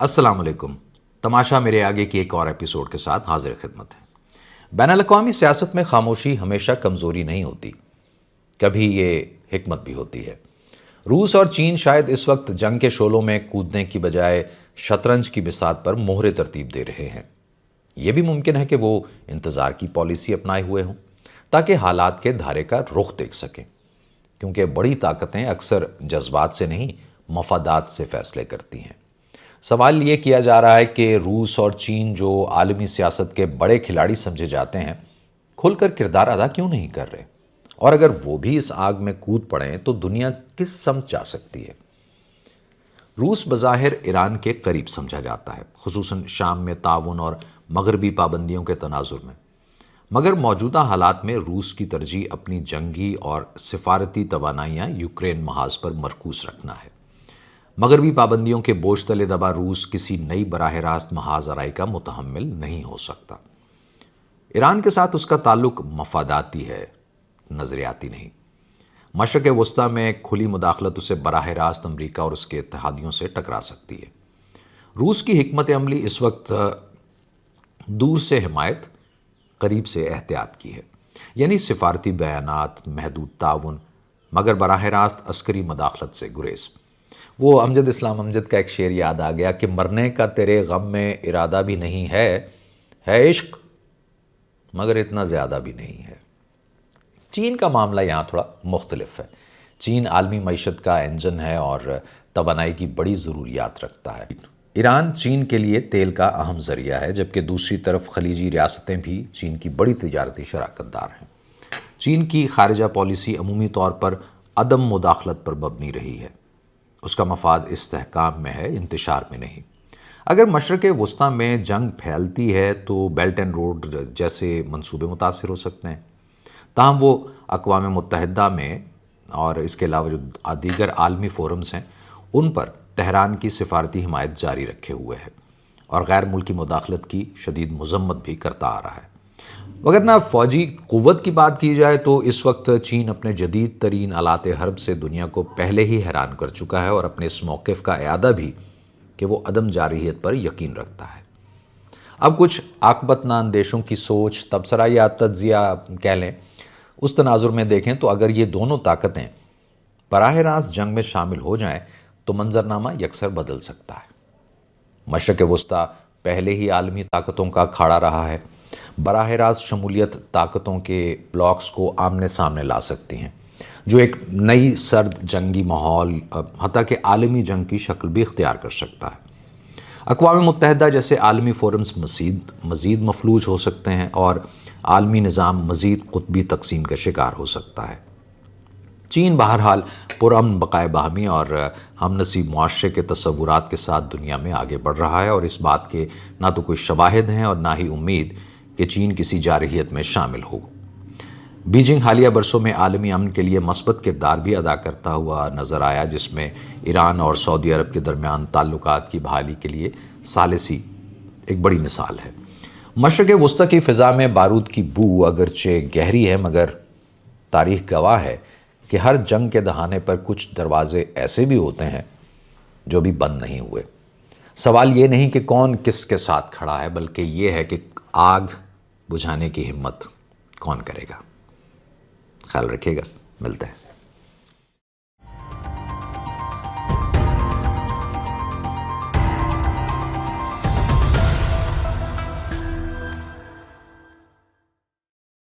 السلام علیکم۔ تماشا میرے آگے کی ایک اور ایپیسوڈ کے ساتھ حاضر خدمت ہے۔ بین الاقوامی سیاست میں خاموشی ہمیشہ کمزوری نہیں ہوتی، کبھی یہ حکمت بھی ہوتی ہے۔ روس اور چین شاید اس وقت جنگ کے شعلوں میں کودنے کی بجائے شطرنج کی بساط پر مہرے ترتیب دے رہے ہیں۔ یہ بھی ممکن ہے کہ وہ انتظار کی پالیسی اپنائے ہوئے ہوں تاکہ حالات کے دھارے کا رخ دیکھ سکیں، کیونکہ بڑی طاقتیں اکثر جذبات سے نہیں مفادات سے فیصلے کرتی ہیں۔ سوال یہ کیا جا رہا ہے کہ روس اور چین جو عالمی سیاست کے بڑے کھلاڑی سمجھے جاتے ہیں، کھل کر کردار ادا کیوں نہیں کر رہے؟ اور اگر وہ بھی اس آگ میں کود پڑیں تو دنیا کس سمت جا سکتی ہے؟ روس بظاہر ایران کے قریب سمجھا جاتا ہے، خصوصاً شام میں تعاون اور مغربی پابندیوں کے تناظر میں، مگر موجودہ حالات میں روس کی ترجیح اپنی جنگی اور سفارتی توانائیاں یوکرین محاذ پر مرکوز رکھنا ہے۔ مغربی پابندیوں کے بوجھ تلے دبا روس کسی نئی براہ راست محاذ آرائی کا متحمل نہیں ہو سکتا۔ ایران کے ساتھ اس کا تعلق مفاداتی ہے، نظریاتی نہیں۔ مشرق وسطیٰ میں کھلی مداخلت اسے براہ راست امریکہ اور اس کے اتحادیوں سے ٹکرا سکتی ہے۔ روس کی حکمت عملی اس وقت دور سے حمایت، قریب سے احتیاط کی ہے، یعنی سفارتی بیانات، محدود تعاون، مگر براہ راست عسکری مداخلت سے گریز۔ وہ امجد اسلام امجد کا ایک شعر یاد آ گیا کہ مرنے کا تیرے غم میں ارادہ بھی نہیں ہے عشق مگر اتنا زیادہ بھی نہیں ہے۔ چین کا معاملہ یہاں تھوڑا مختلف ہے۔ چین عالمی معیشت کا انجن ہے اور توانائی کی بڑی ضروریات رکھتا ہے۔ ایران چین کے لیے تیل کا اہم ذریعہ ہے، جبکہ دوسری طرف خلیجی ریاستیں بھی چین کی بڑی تجارتی شراکت دار ہیں۔ چین کی خارجہ پالیسی عمومی طور پر عدم مداخلت پر مبنی رہی ہے۔ اس کا مفاد استحکام میں ہے، انتشار میں نہیں۔ اگر مشرق وسطیٰ میں جنگ پھیلتی ہے تو بیلٹ اینڈ روڈ جیسے منصوبے متاثر ہو سکتے ہیں، تاہم وہ اقوام متحدہ میں اور اس کے علاوہ جو دیگر عالمی فورمز ہیں ان پر تہران کی سفارتی حمایت جاری رکھے ہوئے ہے اور غیر ملکی مداخلت کی شدید مذمت بھی کرتا آ رہا ہے۔ وگرنہ فوجی قوت کی بات کی جائے تو اس وقت چین اپنے جدید ترین آلات حرب سے دنیا کو پہلے ہی حیران کر چکا ہے اور اپنے اس موقف کا اعادہ بھی کہ وہ عدم جارحیت پر یقین رکھتا ہے۔ اب کچھ عاقبت اندیشوں کی سوچ، تبصرہ یا تجزیہ کہہ لیں، اس تناظر میں دیکھیں تو اگر یہ دونوں طاقتیں براہ راست جنگ میں شامل ہو جائیں تو منظرنامہ یکسر بدل سکتا ہے۔ مشرق وسطیٰ پہلے ہی عالمی طاقتوں کا کھاڑا رہا ہے۔ براہ راست شمولیت طاقتوں کے بلاکس کو آمنے سامنے لا سکتی ہیں، جو ایک نئی سرد جنگی ماحول، حتیٰ کہ عالمی جنگ کی شکل بھی اختیار کر سکتا ہے۔ اقوام متحدہ جیسے عالمی فورمز مزید مفلوج ہو سکتے ہیں اور عالمی نظام مزید قطبی تقسیم کا شکار ہو سکتا ہے۔ چین بہرحال پرامن بقائے باہمی اور ہم نسب معاشرے کے تصورات کے ساتھ دنیا میں آگے بڑھ رہا ہے، اور اس بات کے نہ تو کوئی شواہد ہیں اور نہ ہی امید کہ چین کسی جارحیت میں شامل ہو۔ بیجنگ حالیہ برسوں میں عالمی امن کے لیے مثبت کردار بھی ادا کرتا ہوا نظر آیا، جس میں ایران اور سعودی عرب کے درمیان تعلقات کی بحالی کے لیے ثالثی ایک بڑی مثال ہے۔ مشرق وسطیٰ کی فضا میں بارود کی بو اگرچہ گہری ہے، مگر تاریخ گواہ ہے کہ ہر جنگ کے دہانے پر کچھ دروازے ایسے بھی ہوتے ہیں جو بھی بند نہیں ہوئے۔ سوال یہ نہیں کہ کون کس کے ساتھ کھڑا ہے، بلکہ یہ ہے کہ آگ بجھانے کی ہمت کون کرے گا۔ خیال رکھیے گا، ملتے ہیں۔